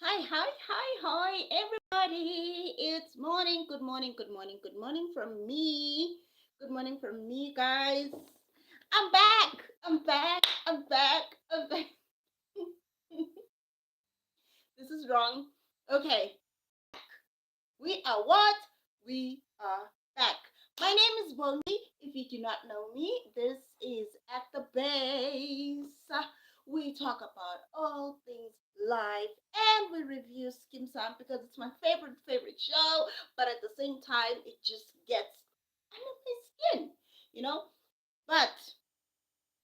Hi, hi, hi, hi, everybody. It's morning. Good morning, good morning, good morning from me. Good morning from me, guys. I'm back. I'm back. I'm back. I'm back. This is wrong. Okay. We are what? We are back. My name is Bongi. If you do not know me, this is At the Base. We talk about all things life and we review Skim Sam because it's my favorite show, but at the same time, it just gets under my skin, you know? But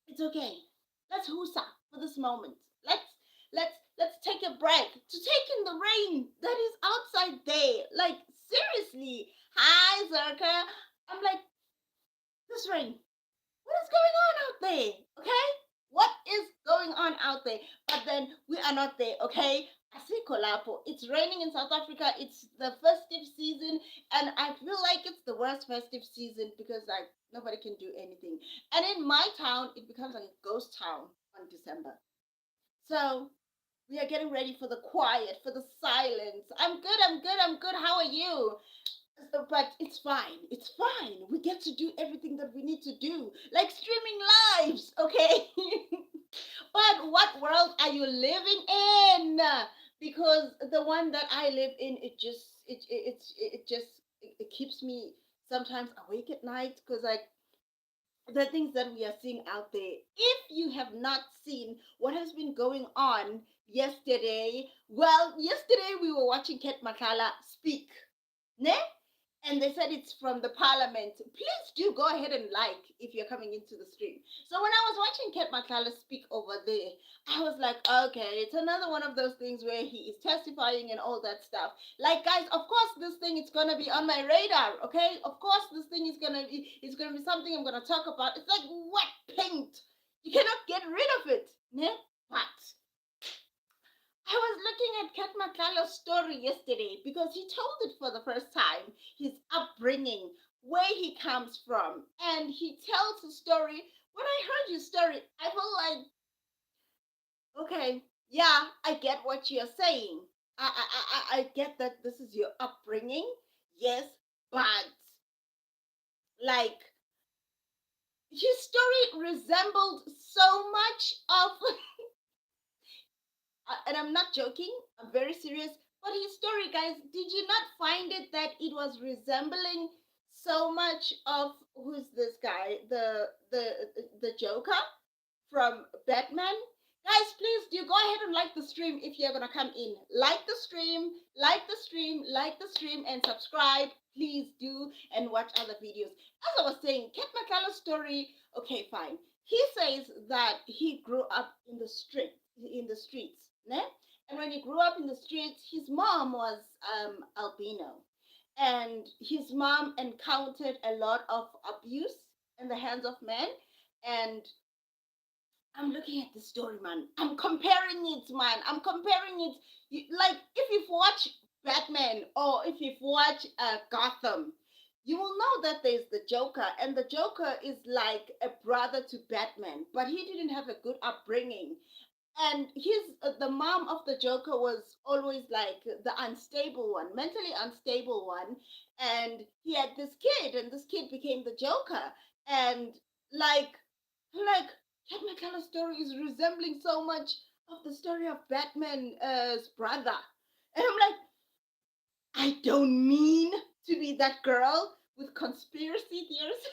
it's okay. Let's husa for this moment. Let's take a break to take in the rain that is outside there. Like seriously. Hi Zerka. I'm like, this rain. What is going on out there? Okay? What is going on out there? But then we are not there, okay? Asikolapo. It's raining in South Africa. It's the festive season, and I feel like it's the worst festive season because like nobody can do anything. And in my town, it becomes like a ghost town on December. So we are getting ready for the quiet, for the silence. I'm good, I'm good, I'm good. How are you? But it's fine. It's fine. We get to do everything that we need to do, like streaming lives, okay? But what world are you living in? Because the one that I live in, it keeps me sometimes awake at night because like the things that we are seeing out there. If you have not seen what has been going on yesterday, well, yesterday we were watching Ket Makala speak, ne? And they said it's from the parliament. Please do go ahead and like if you're coming into the stream. So when I was watching Ket Makala speak over there, I was like, okay, it's another one of those things where he is testifying and all that stuff. Like guys, of course this thing is gonna be on my radar, okay? Of course this thing is gonna be something I'm gonna talk about. It's like wet paint. You cannot get rid of it. Ne? But I was looking at Kat Makala's story yesterday because he told it for the first time, his upbringing, where he comes from, and he tells the story. When I heard his story, I felt like, okay, yeah, I get what you're saying. I get that this is your upbringing, yes, but like his story resembled so much of and I'm not joking, I'm very serious. But his story, guys, did you not find it that it was resembling so much of who's this guy, the Joker from Batman? Guys, please do go ahead and like the stream if you're gonna come in. Like the stream, like the stream, like the stream, and subscribe. Please do and watch other videos. As I was saying, Cat McCullough's story. Okay, fine. He says that he grew up in the streets, ne? And when he grew up in the streets, his mom was albino, and his mom encountered a lot of abuse in the hands of men, and I'm looking at the story, man. I'm comparing it, man. I'm comparing it. Like, if you've watched Batman or if you've watched Gotham, you will know that there's the Joker, and the Joker is like a brother to Batman, but he didn't have a good upbringing. And the mom of the Joker was always like the unstable one, mentally unstable one, and he had this kid, and this kid became the Joker, and like like Cat McCullough's story is resembling so much of the story of Batman's brother. And I'm like, I don't mean to be that girl with conspiracy theories.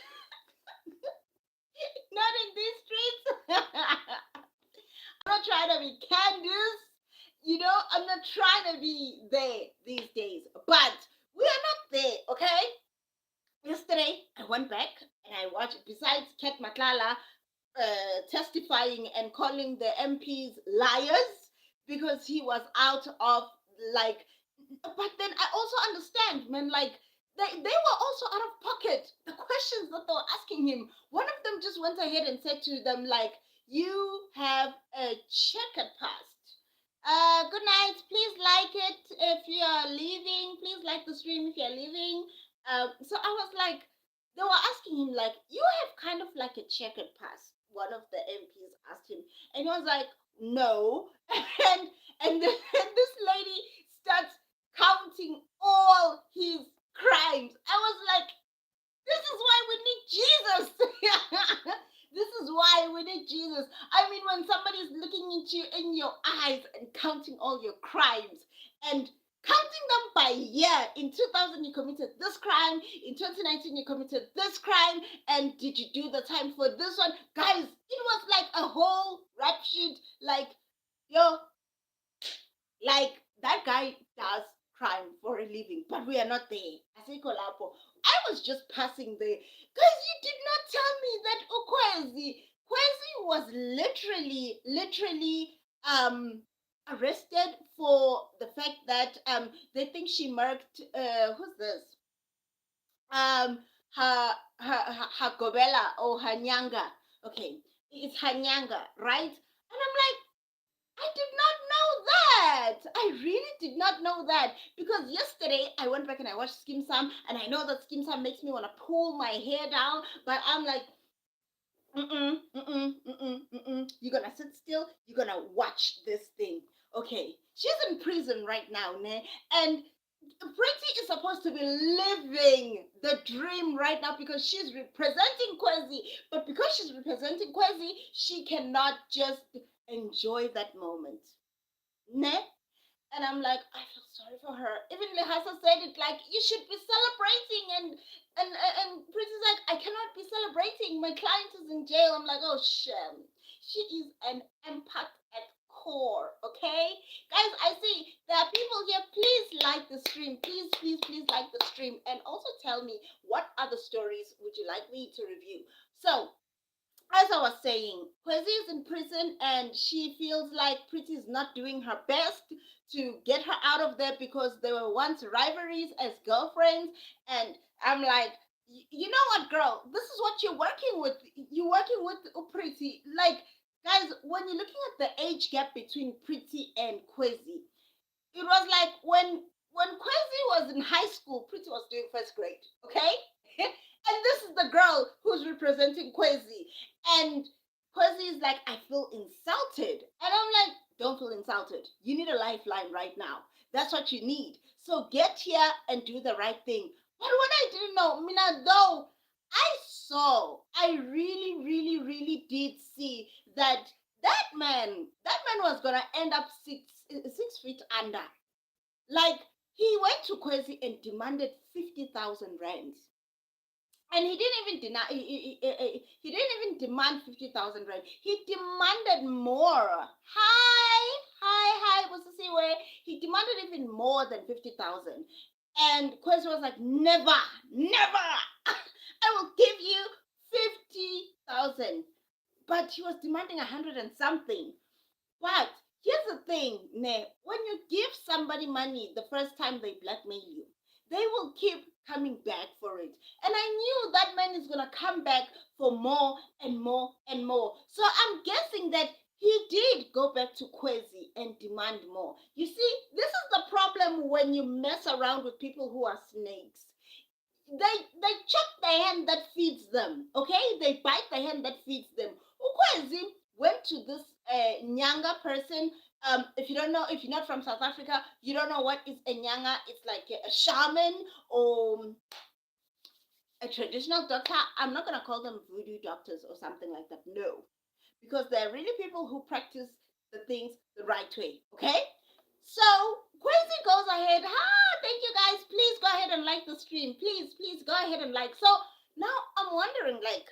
Not in these streets. I'm not trying to be Candace. I'm not trying to be there these days. But we are not there, okay? Yesterday, I went back and I watched, besides Kat Maklala testifying and calling the MPs liars because he was out of like. But then I also understand, man. Like they were also out of pocket. The questions that they were asking him. One of them just went ahead and said to them like, "You have a checkered past. Good night. Please like it if you are leaving. Please like the stream if you're leaving." So I was like, they were asking him like, "You have kind of like a checkered past." One of the MPs asked him, and he was like, "No," and And then this lady starts counting all his crimes. I was like, this is why we need Jesus. This is why we need Jesus. I mean, when somebody's looking at you in your eyes and counting all your crimes and counting them by year. In 2000, you committed this crime. In 2019, you committed this crime. And did you do the time for this one? Guys, it was like a whole rap sheet. Like, yo, like that guy does crime for a living, but we are not there. Asiko Lapo. I was just passing there. Guys, you did not tell me that Kwezi was literally arrested for the fact that they think she murked who's this? Um her Gobela or her Nyanga. Okay, it's her Nyanga, right? And I'm like, I did not know that. I really did not know that because yesterday I went back and I watched Skim Sam, and I know that Skim Sam makes me want to pull my hair down, but I'm like, you're gonna sit still. You're gonna watch this thing. Okay, she's in prison right now, ne? And Pretty is supposed to be living the dream right now because she's representing Kwezi. But because she's representing Kwezi, she cannot just enjoy that moment. Ne? And I'm like, I feel sorry for her. Even Lehasa said it like, you should be celebrating. And Pretty's like, I cannot be celebrating. My client is in jail. I'm like, oh, shame. She is an empath at core, okay? Guys, I see there are people here. Please like the stream. Please like the stream. And also tell me, what other stories would you like me to review? So, as I was saying, Kwezi is in prison and she feels like Pretty is not doing her best to get her out of there because they were once rivalries as girlfriends. And I'm like, you know what, girl? This is what you're working with. You're working with Pretty. Like, guys, when you're looking at the age gap between Pretty and Kwezi, it was like when Kwezi was in high school, Pretty was doing first grade, okay? And this is the girl who's representing Kwezi. And Kwezi is like, I feel insulted. And I'm like, don't feel insulted. You need a lifeline right now. That's what you need. So get here and do the right thing. But what I didn't know, Mina, though, I really did see that man was gonna end up 6 feet under. Like, he went to Kwezi and demanded 50,000 rands. And he didn't even deny. He didn't even demand 50,000 rand. He demanded more. Hi. Was the same way. He demanded even more than 50,000. And Kwezi was like, never. I will give you 50,000. But he was demanding 100 and something. But here's the thing, ne, when you give somebody money the first time they blackmail you, they will keep coming back for it. And I knew that man is gonna come back for more and more and more. So I'm guessing that he did go back to Kwezi and demand more. You see, this is the problem when you mess around with people who are snakes. They chop the hand that feeds them, okay? They bite the hand that feeds them. Ukwezi went to this Nyanga person. If you don't know, if you're not from South Africa, you don't know what is a Nyanga. It's like a shaman or a traditional doctor. I'm not gonna call them voodoo doctors or something like that. No, because they're really people who practice the things the right way. Okay, so Crazy goes ahead. Thank you guys. Please go ahead and like the stream. Please go ahead and like. So now I'm wondering, like,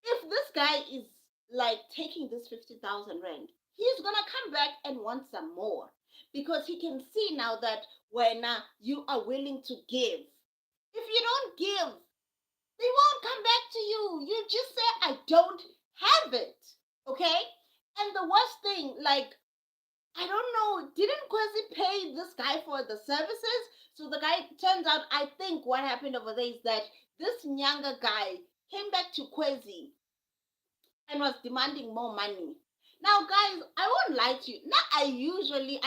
if this guy is like taking this 50,000 rand, he's gonna come back and want some more because he can see now that when you are willing to give, if you don't give, they won't come back to you. You just say, I don't have it. Okay? And the worst thing, like, I don't know, didn't Kwezi pay this guy for the services? So the guy, turns out, I think what happened over there is that this Nyanga guy came back to Kwezi and was demanding more money. Now, guys, I won't lie to you. Now, I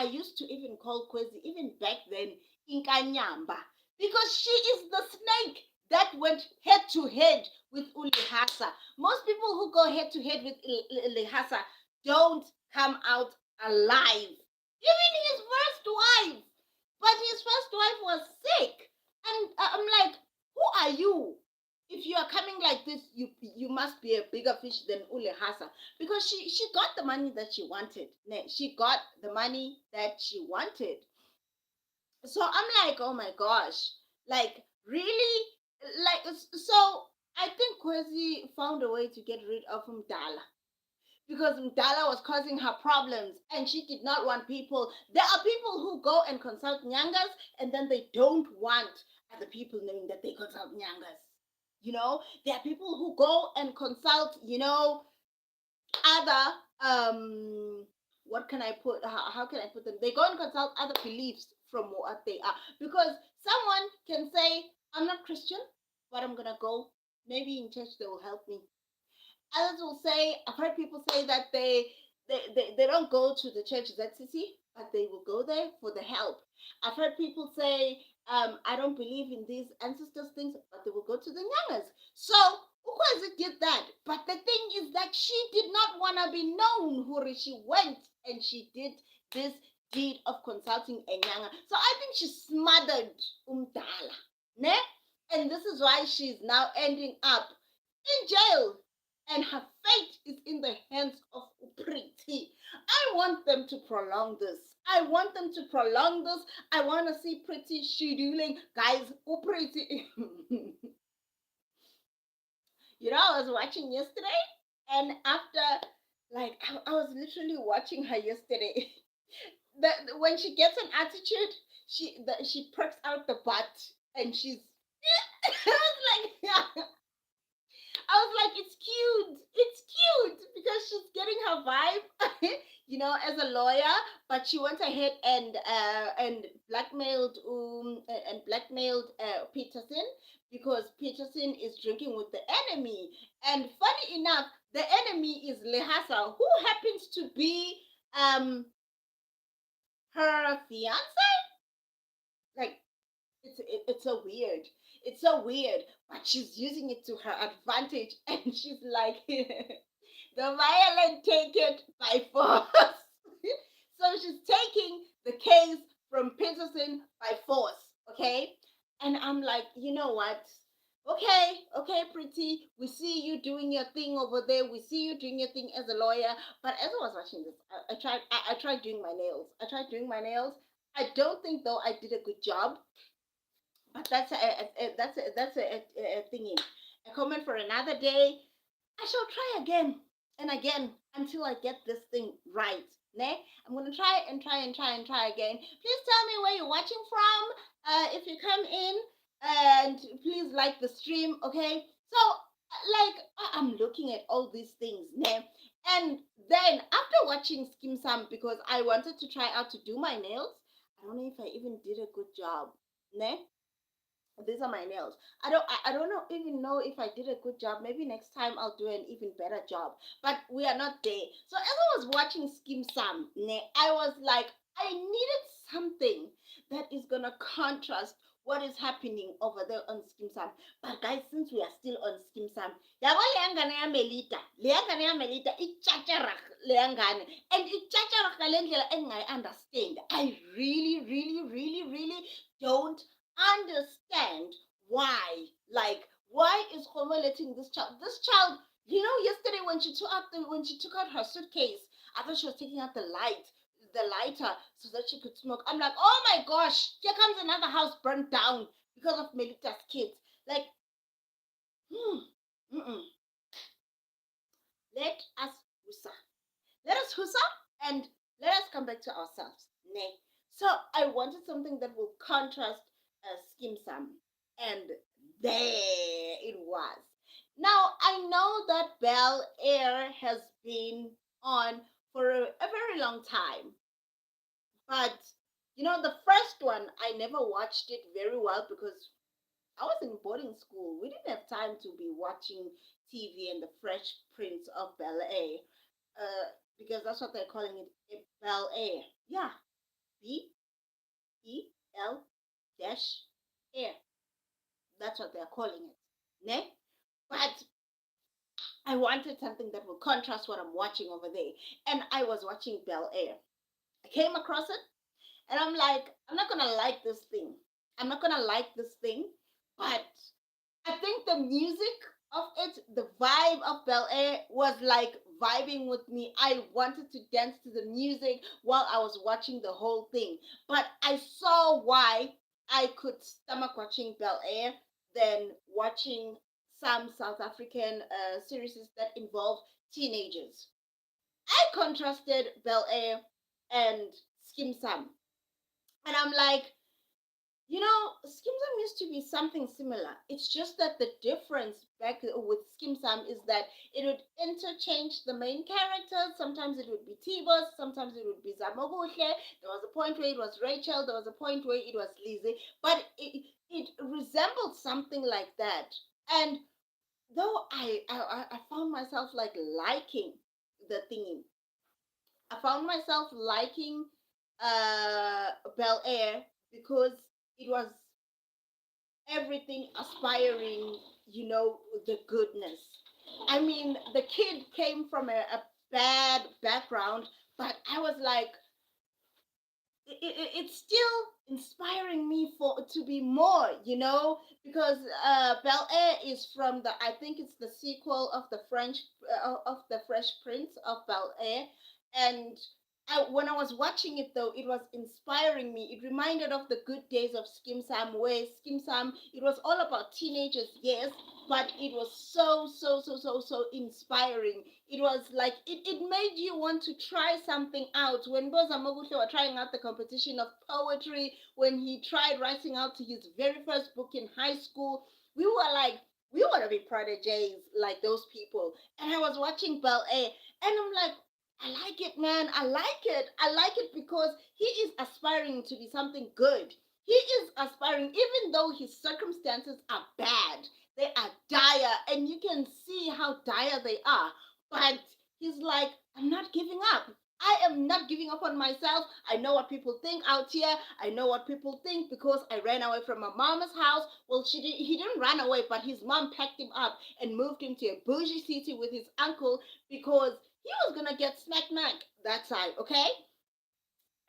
used to even call Kwezi, even back then, Inkanyamba, because she is the snake that went head to head with Ulihasa. Most people who go head to head with Ulihasa don't come out alive. Even his first wife. But his first wife was sick. And I'm like, who are you? If you are coming like this, you must be a bigger fish than Ule Hasa. Because she got the money that she wanted. She got the money that she wanted. So I'm like, oh my gosh. Like, really? Like, so I think Kwezi found a way to get rid of Mdala because Mdala was causing her problems and she did not want people. There are people who go and consult Nyangas and then they don't want other people knowing that they consult Nyangas. There are people who go and consult, other, what can I put, how can I put them? They go and consult other beliefs from what they are. Because someone can say, I'm not Christian, but I'm going to go. Maybe in church they will help me. Others will say, I've heard people say that they don't go to the church ZCC, but they will go there for the help. I've heard people say, I don't believe in these ancestors things, but they will go to the Nyangas. So Ukwazi did that. But the thing is that she did not want to be known, Huri. She went and she did this deed of consulting a Nyanga. So I think she smothered Umdala. Ne? And this is why she's now ending up in jail and her fate is in the hands of Upriti. I want them to prolong this. I want them to prolong this. I want to see Pretty scheduling. Guys, Upriti. I was watching yesterday, and after, like, I was literally watching her yesterday. When she gets an attitude, she perks out the butt, and she's. I was like, I was like, it's cute. It's cute because she's getting her vibe, as a lawyer. But she went ahead and blackmailed Peterson because Peterson is drinking with the enemy. And funny enough, the enemy is Lehasa, who happens to be her fiance. Like, it's so weird. It's so weird, but she's using it to her advantage, and she's like, the violent take it by force. So she's taking the case from Peterson by force, okay? And I'm like, you know what? Okay, Pretty. We see you doing your thing over there. We see you doing your thing as a lawyer. But as I was watching this, I tried doing my nails. I tried doing my nails. I don't think though I did a good job, but that's a thingy. A comment for another day. I shall try again and again until I get this thing right. Ne? I'm gonna try and try and try and try again. Please tell me where you're watching from. If you come in, and please like the stream, okay? So, like, I'm looking at all these things, ne? And then after watching Skim Sam, because I wanted to try out to do my nails, I don't know if I even did a good job, ne? These are my nails. I don't know even know if I did a good job. Maybe next time I'll do an even better job. But we are not there. So as I was watching Skim Sam, I was like, I needed something that is gonna contrast what is happening over there on Skim Sam. But guys, since we are still on Skim Sam, yabo leyangane ya Melita, leyangane ya Melita, ichacharak leyangane, and ichacharak ngalendlela engingayi-understand. I really, really, really, really don't understand why. Like, why is Homer letting this child? This child, yesterday when she took out her suitcase, I thought she was taking out the lighter, so that she could smoke. I'm like, oh my gosh, here comes another house burnt down because of Melita's kids. Like, mm-mm. Let us husa. Let us husa and let us come back to ourselves. Nay. So I wanted something that will contrast Skim Sam. And there it was. Now I know that Bel Air has been on for a very long time. But the first one I never watched it very well because I was in boarding school. We didn't have time to be watching TV and the Fresh Prince of Bel Air, because that's what they're calling it, Bel Air. Yeah, BEL dash Air. That's what they're calling it. Ne? But I wanted something that will contrast what I'm watching over there, and I was watching Bel Air. I came across it, and I'm like, I'm not gonna like this thing. I'm not gonna like this thing, but I think the music of it, the vibe of Bel Air was like vibing with me. I wanted to dance to the music while I was watching the whole thing. But I saw why I could stomach watching Bel Air than watching some South African series that involve teenagers. I contrasted Bel Air and Skim Sam. And I'm like, Skim Sam used to be something similar. It's just that the difference back with Skim Sam is that it would interchange the main characters. Sometimes it would be Tibos, sometimes it would be Zamoguhle. There was a point where it was Rachel, there was a point where it was Lizzie, but it resembled something like that. And though I found myself like liking the theme, I found myself liking Bel Air because it was everything aspiring, the goodness. I mean, the kid came from a bad background, but I was like, it's still inspiring me for to be more, because Bel Air is from I think it's the sequel of the Fresh Prince of Bel Air, and when I was watching it though, it was inspiring me. It reminded of the good days of Skim Sam, where Skim Sam, it was all about teenagers, yes, but it was so inspiring. It was like it made you want to try something out. When Boza Moguhle were trying out the competition of poetry, when he tried writing out his very first book in high school, we were like, we want to be proteges like those people. And I was watching Bel Air, and I'm like, I like it, man. I like it. I like it because he is aspiring to be something good. He is aspiring, even though his circumstances are bad, they are dire, and you can see how dire they are. But he's like, I'm not giving up. I am not giving up on myself. I know what people think out here. I know what people think because I ran away from my mama's house. Well, he didn't run away, but his mom packed him up and moved him to a bougie city with his uncle because he was gonna get smack that side, okay?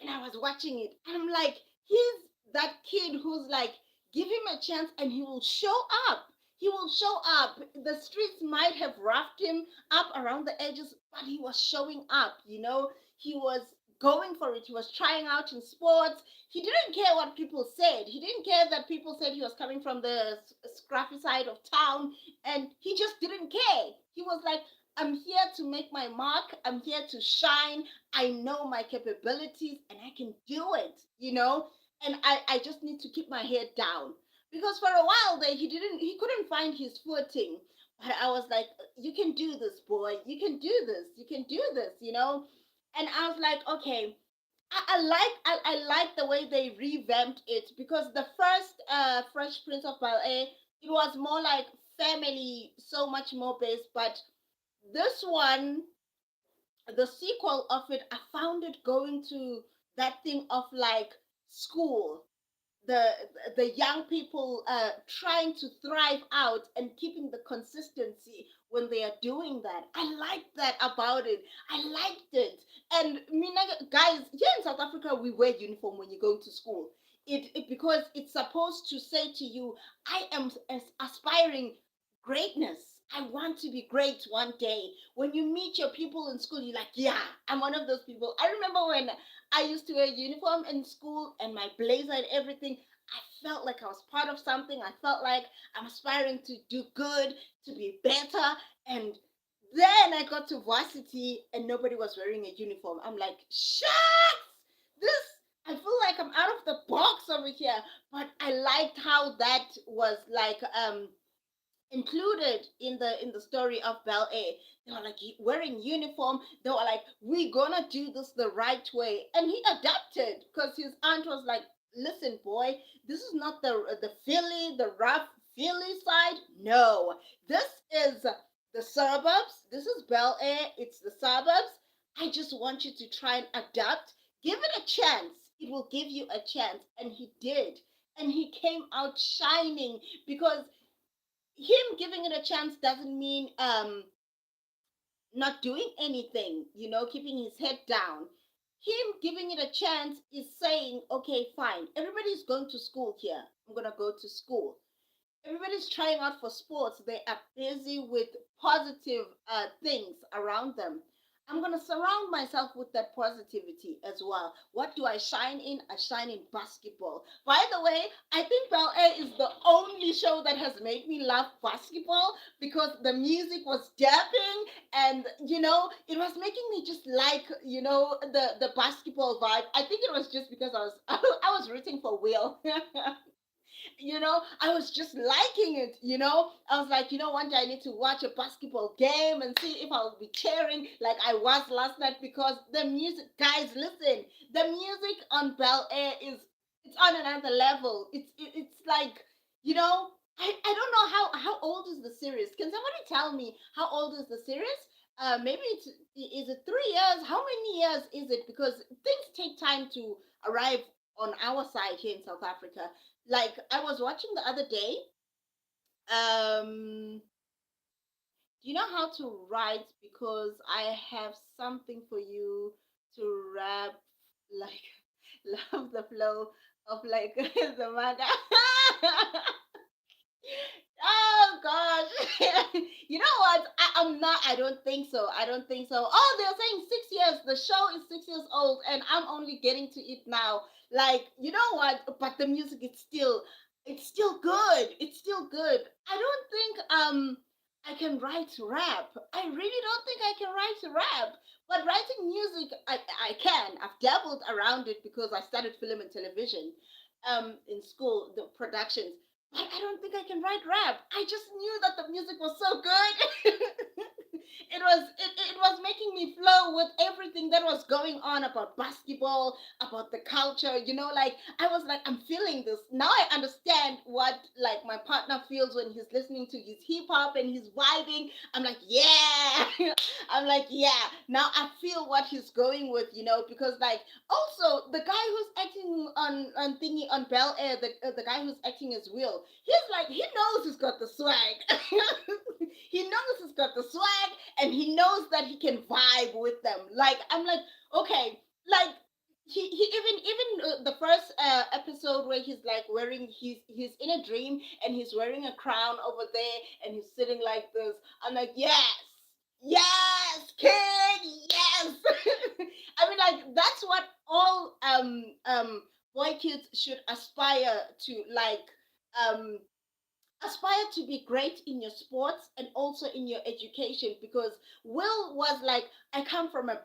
And I was watching it, and I'm like, he's that kid who's like, give him a chance, and he will show up. He will show up. The streets might have roughed him up around the edges, but he was showing up. He was going for it. He was trying out in sports. He didn't care what people said. He didn't care that people said he was coming from the scruffy side of town, and he just didn't care. He was like, I'm here to make my mark. I'm here to shine. I know my capabilities and I can do it. And I just need to keep my head down. Because for a while there he couldn't find his footing. But I was like, you can do this, boy. You can do this. You can do this. And I was like, okay, I like the way they revamped it because the first Fresh Prince of Bel Air, it was more like family, so much more based, but this one, the sequel of it, I found it going to that thing of like school, the the young people trying to thrive out and keeping the consistency when they are doing that. I liked that about it. I liked it. And Mina, guys, here in South Africa, we wear uniform when you go to school. It because it's supposed to say to you, I am aspiring greatness. I want to be great one day. When you meet your people in school, you're like, yeah, I'm one of those people. I remember when I used to wear a uniform in school and my blazer and everything. I felt like I was part of something. I felt like I'm aspiring to do good, to be better. And then I got to varsity and nobody was wearing a uniform. I'm like, shucks, this, I feel like I'm out of the box over here. But I liked how that was like included in the story of Bel Air. They were like wearing uniform. They were like, "We gonna do this the right way," and he adapted because his aunt was like, "Listen, boy, this is not the Philly, the rough Philly side. No, this is the suburbs. This is Bel Air. It's the suburbs. I just want you to try and adapt. Give it a chance. It will give you a chance." And he did, and he came out shining because him giving it a chance doesn't mean not doing anything, keeping his head down. him giving it a chance is saying, okay, fine, everybody's going to school here. I'm gonna go to school. Everybody's trying out for sports. They are busy with positive things around them. I'm going to surround myself with that positivity as well. What do I shine in? I shine in basketball. By the way, I think Bel Air is the only show that has made me love basketball because the music was dapping and, it was making me just like, the basketball vibe. I think it was just because I was rooting for Will. I was just liking it. I was like, one day I need to watch a basketball game and see if I'll be cheering like I was last night because the music, guys, listen, the music on Bel Air it's on another level. It's like, you know, I don't know how old is the series. Can somebody tell me how old is the series? Maybe is it 3 years? How many years is it? Because things take time to arrive on our side here in South Africa. Like I was watching the other day. Do you know how to write? Because I have something for you to rap like love the flow of like the manga. Oh gosh. You know what? I'm not. I don't think so. I don't think so. Oh, they're saying 6 years. The show is 6 years old, and I'm only getting to it now. Like, you know what? But the music is it's still good. It's still good. I don't think I can write rap. I really don't think I can write rap. But writing music, I can. I've dabbled around it because I studied film and television in school, the productions. But I don't think I can write rap. I just knew that the music was so good. It was making me flow with everything that was going on about basketball, about the culture. Like I was like, I'm feeling this now. I understand what like my partner feels when he's listening to his hip hop and he's vibing. I'm like, yeah. I'm like, yeah. Now I feel what he's going with, because like also the guy who's acting on thingy on Bel Air, the guy who's acting as Will, he's like he knows he's got the swag. He knows he's got the swag, and he knows that he can vibe with them. Like I'm like, okay, like he even the first episode where he's like wearing he's in a dream and he's wearing a crown over there and he's sitting like this. I'm like, yes, yes, kid, yes. I mean, like that's what all boy kids should aspire to, like um aspire to be great in your sports and also in your education, because Will was like, I come from a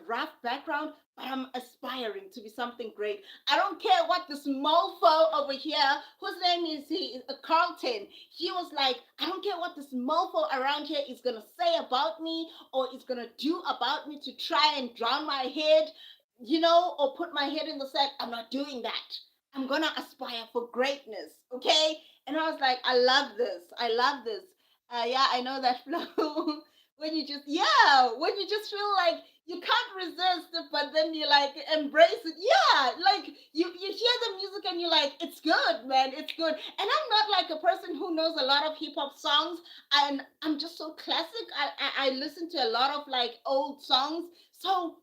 rough background, but I'm aspiring to be something great. I don't care what this mofo over here, whose name is he, Carlton, he was like, I don't care what this mofo around here is going to say about me or is going to do about me to try and drown my head, or put my head in the sand. I'm not doing that. I'm going to aspire for greatness, okay? And I was like, I love this. I love this. Yeah, I know that flow. When you just feel like you can't resist it, but then you like embrace it. Yeah, like you hear the music and you're like, it's good, man, it's good. And I'm not like a person who knows a lot of hip hop songs, and I'm just so classic. I listen to a lot of like old songs, so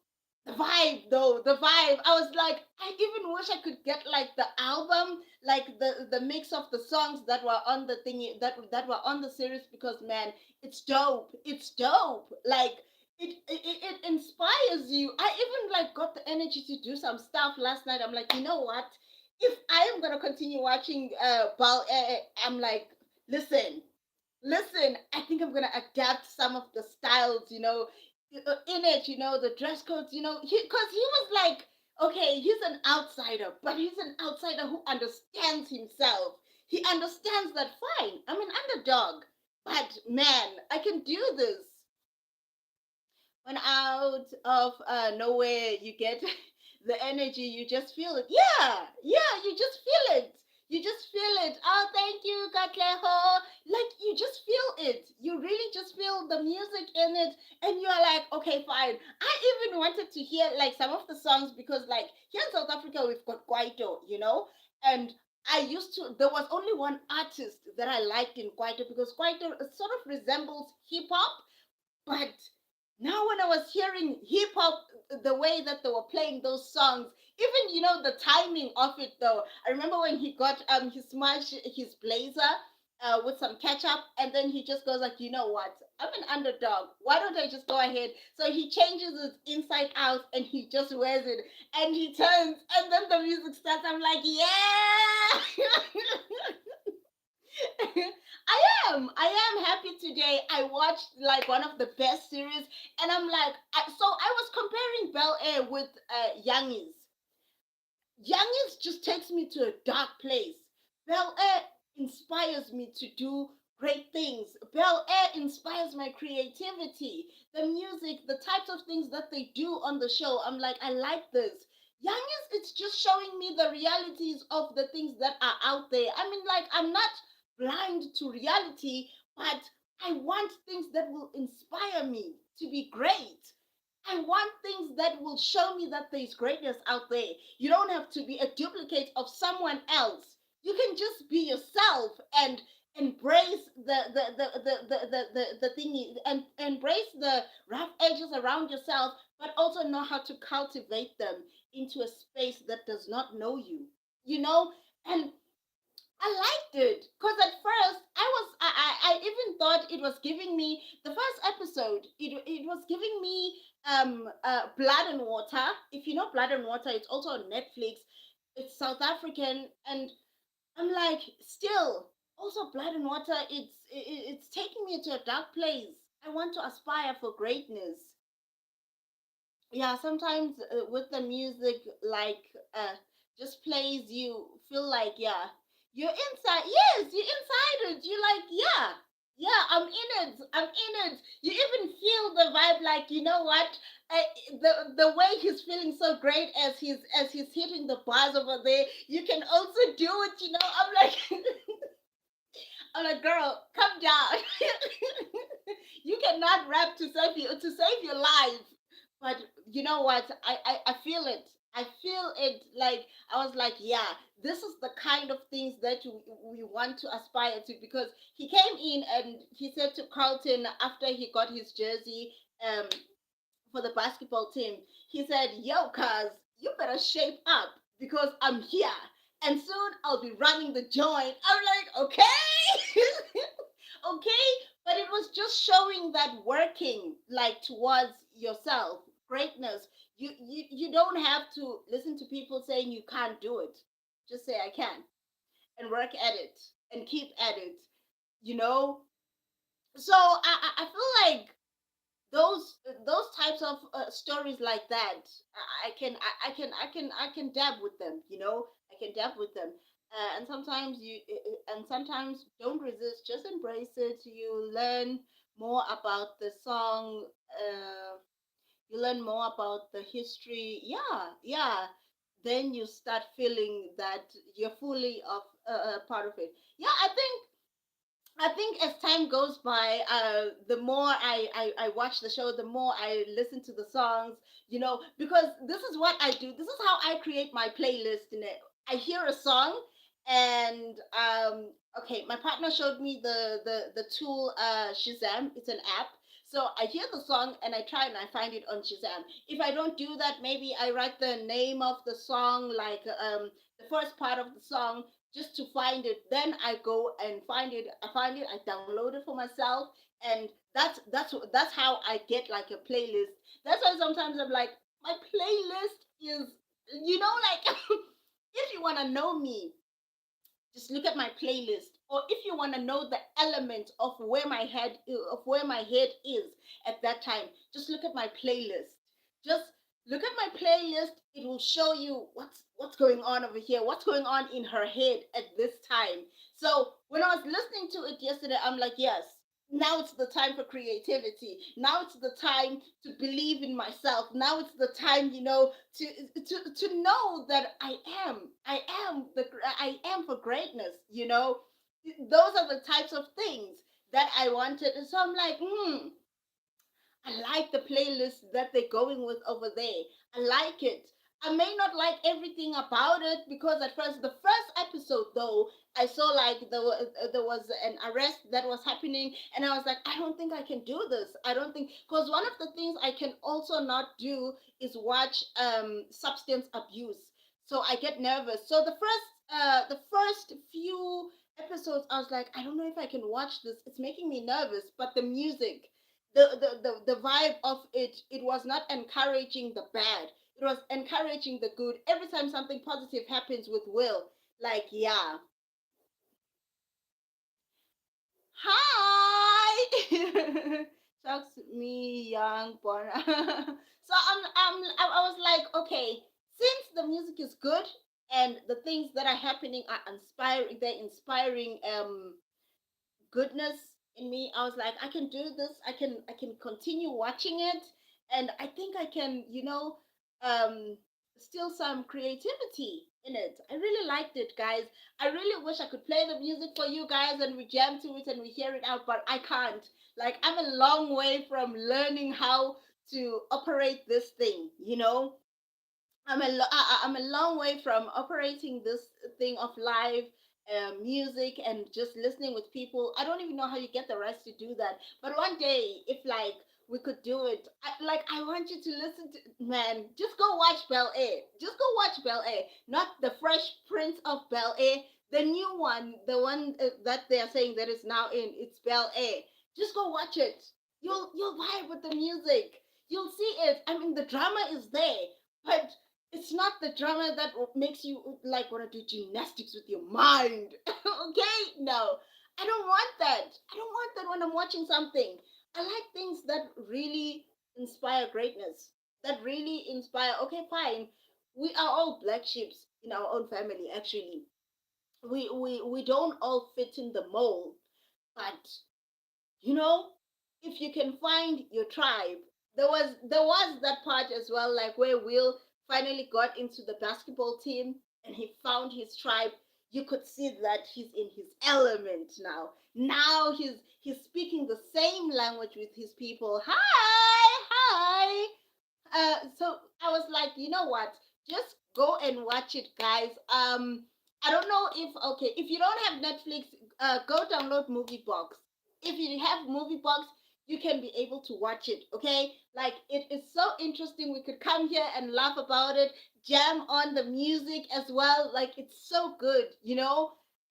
the vibe though, the vibe. I was like, I even wish I could get like the album, like the mix of the songs that were on the thingy that were on the series, because man, it's dope. It's dope. Like it inspires you. I even like got the energy to do some stuff last night. I'm like, you know what? If I am gonna continue watching I'm like, listen, listen, I think I'm gonna adapt some of the styles, in it, the dress codes, because he was like, okay, he's an outsider, but he's an outsider who understands himself. He understands that, fine, I'm an underdog, but man, I can do this. When out of nowhere, you get the energy, you just feel it. Yeah, yeah, you just feel it. You just feel it. Oh, thank you, Katleho. Like, you just feel it. You really just feel the music in it. And you're like, okay, fine. I even wanted to hear, like, some of the songs because, like, here in South Africa, we've got Kwaito, And there was only one artist that I liked in Kwaito because Kwaito sort of resembles hip hop, but Now when I was hearing hip hop, the way that they were playing those songs, even the timing of it though. I remember when he got he smashed his blazer with some ketchup, and then he just goes like, you know what? I'm an underdog. Why don't I just go ahead? So he changes it inside out and he just wears it and he turns and then the music starts. I'm like, yeah. I am happy today. I watched like one of the best series, and I'm like, so I was comparing Bel Air with Youngies. Youngies just takes me to a dark place. Bel Air inspires me to do great things. Bel Air inspires my creativity. The music, the types of things that they do on the show, I'm like, I like this. Youngies, it's just showing me the realities of the things that are out there. I mean, like, I'm not blind to reality, but I want things that will inspire me to be great. I want things that will show me that there's greatness out there. You don't have to be a duplicate of someone else. You can just be yourself and embrace the thingy and embrace the rough edges around yourself, but also know how to cultivate them into a space that does not know you. You know, and I liked it because at first I even thought it was giving me the first episode. It was giving me Blood and Water. If you know Blood and Water, it's also on Netflix. It's South African, and I'm like, still also Blood and Water. It's taking me to a dark place. I want to aspire for greatness. Yeah, sometimes with the music, like just plays, you feel like, yeah, you're inside. Yes, you're inside it. You're like, yeah, I'm in it. I'm in it. You even feel the vibe, like, you know what? The way he's feeling so great as he's hitting the bars over there. You can also do it. I'm like, girl, come down. You cannot rap to save your life. But you know what? I feel it. I feel it. Like I was like, yeah, this is the kind of things that we want to aspire to. Because he came in and he said to Carlton after he got his jersey for the basketball team, he said, yo, cuz, you better shape up because I'm here. And soon I'll be running the joint. I'm like, okay. Okay, but it was just showing that working like towards yourself, greatness. You don't have to listen to people saying you can't do it. Just say I can and work at it and keep at it. You know. So I feel like those types of stories like that, I can dab with them. I can dab with them. And sometimes don't resist, just embrace it. You learn more about the song. You learn more about the history. Yeah, yeah. Then you start feeling that you're fully of part of it. Yeah, I think as time goes by, the more I watch the show, the more I listen to the songs, because this is what I do. This is how I create my playlist in it. I hear a song, and okay, my partner showed me the tool Shazam. It's an app. So I hear the song and I try and I find it on Shazam. If I don't do that, maybe I write the name of the song, like the first part of the song, just to find it. Then I go and find it. I find it. I download it for myself, and that's how I get like a playlist. That's why sometimes I'm like, my playlist is, like, if you want to know me, just look at my playlist. Or if you want to know the element of where my head is at that time, just look at my playlist. Just look at my playlist. It will show you what's going on over here, what's going on in her head at this time. So when I was listening to it yesterday, I'm like, yes, now it's the time for creativity. Now it's the time to believe in myself. Now it's the time, to know that I am for greatness. Those are the types of things that I wanted. And so I'm like, I like the playlist that they're going with over there. I like it. I may not like everything about it because at first, the first episode though, I saw like there was an arrest that was happening, and I was like, I don't think I can do this. I don't think, because one of the things I can also not do is watch substance abuse. So I get nervous. So the first few episodes, I was like, I don't know if I can watch this. It's making me nervous. But the music, the vibe of it was not encouraging the bad, it was encouraging the good. Every time something positive happens with Will, like, yeah, hi, talks me young born. So I was like, okay, since the music is good and the things that are happening are inspiring, they're inspiring goodness in me. I was like, I can do this. I can continue watching it, and I think I can, um, still some creativity in it. I really liked it, guys. I really wish I could play the music for you guys and we jam to it and we hear it out, but I can't. Like, I'm a long way from learning how to operate this thing. I'm a long way from operating this thing of live music and just listening with people. I don't even know how you get the rest to do that. But one day, if like we could do it, I want you to listen to, man. Just go watch Bel Air. Just go watch Bel Air, not the Fresh Prince of Bel Air, the new one, the one that they are saying that is now in. It's Bel Air. Just go watch it. You'll vibe with the music. You'll see it. I mean, the drama is there, but it's not the drama that makes you like want to do gymnastics with your mind. Okay? No. I don't want that. I don't want that when I'm watching something. I like things that really inspire greatness. That really inspire, okay, fine. We are all black sheep in our own family, actually. We don't all fit in the mold, but you know, if you can find your tribe. There was that part as well, like where Will finally got into the basketball team and he found his tribe. You could see that he's in his element now. Now he's speaking the same language with his people. Hi, hi. So I was like, you know what? Just go and watch it, guys. I don't know if, okay, if you don't have Netflix, go download Movie Box. If you have Movie Box, you can be able to watch it. Okay, like it is so interesting. We could come here and laugh about it, jam on the music as well. Like it's so good,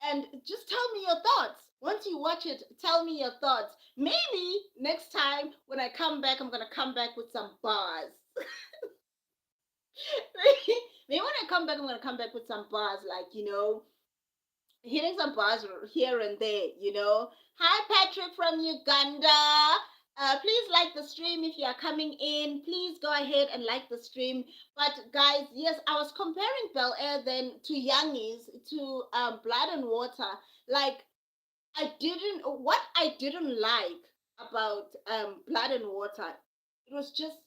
And just tell me your thoughts. Once you watch it, tell me your thoughts. Maybe next time when I come back, I'm gonna come back with some bars. Maybe when I come back, I'm gonna come back with some bars, like hitting some bars here and there. Hi, Patrick from Uganda. Please like the stream if you are coming in. Please go ahead and like the stream. But guys, yes, I was comparing Bel Air then to Youngies, to Blood and Water. Like what I didn't like about Blood and Water, it was just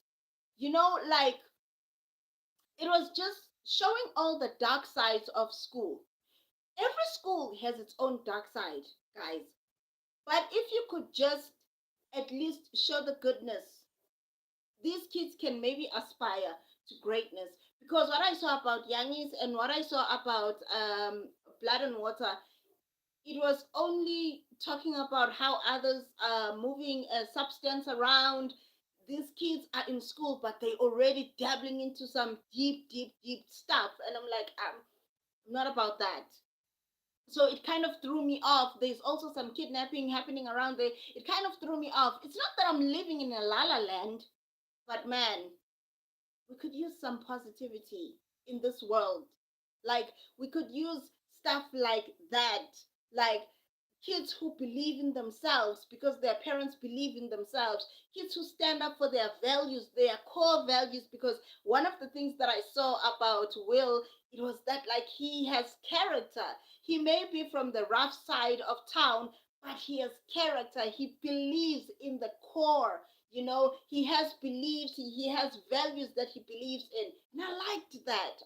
like it was just showing all the dark sides of school. Every school has its own dark side, guys. But if you could just at least show the goodness, these kids can maybe aspire to greatness. Because what I saw about Youngies and what I saw about Blood and Water, it was only talking about how others are moving a substance around. These kids are in school, but they already dabbling into some deep, deep, deep stuff. And I'm like, I'm not about that. So it kind of threw me off. There's also some kidnapping happening around there. It kind of threw me off. It's not that I'm living in a la la land, but man, we could use some positivity in this world. Like, we could use stuff like that. Like, kids who believe in themselves because their parents believe in themselves. Kids who stand up for their values, their core values. Because one of the things that I saw about Will, it was that, like, he has character. He may be from the rough side of town, but he has character. He believes in the core. He has beliefs, he has values that he believes in. And I liked that.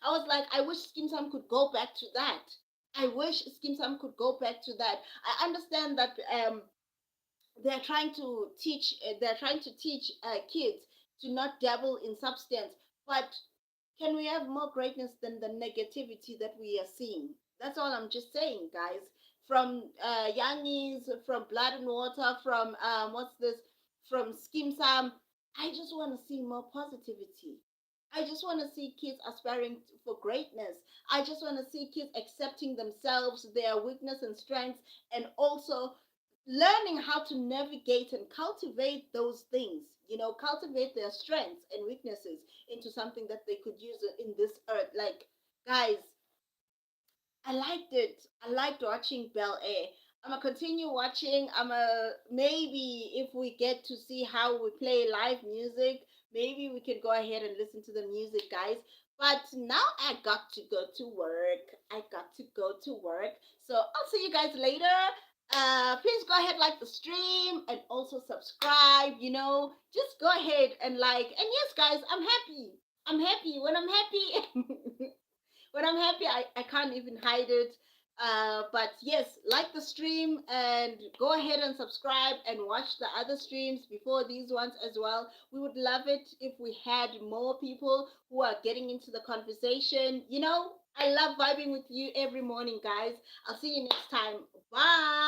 I was like, I wish Skim Sam could go back to that. I wish Skim Sam could go back to that. I understand that they're trying to teach kids to not dabble in substance, But can we have more greatness than the negativity that we are seeing? That's all I'm just saying, guys. From Yannis, from Blood and Water, from what's this, from Skim Sam. I just want to see more positivity. I just want to see kids aspiring for greatness. I just want to see kids accepting themselves, their weakness and strengths, and also learning how to navigate and cultivate those things, cultivate their strengths and weaknesses into something that they could use in this earth. Like, guys, I liked it. I liked watching Bel Air. I'm gonna continue watching. I'm a maybe if we get to see how we play live music, maybe we can go ahead and listen to the music, guys. But now I got to go to work. I got to go to work. So I'll see you guys later. Please go ahead, like the stream, and also subscribe. Just go ahead and like. And yes, guys, I'm happy. I'm happy. When I'm happy, when I'm happy, I can't even hide it. But yes, like the stream and go ahead and subscribe and watch the other streams before these ones as well. We would love it if we had more people who are getting into the conversation. I love vibing with you every morning, guys. I'll see you next time. Bye.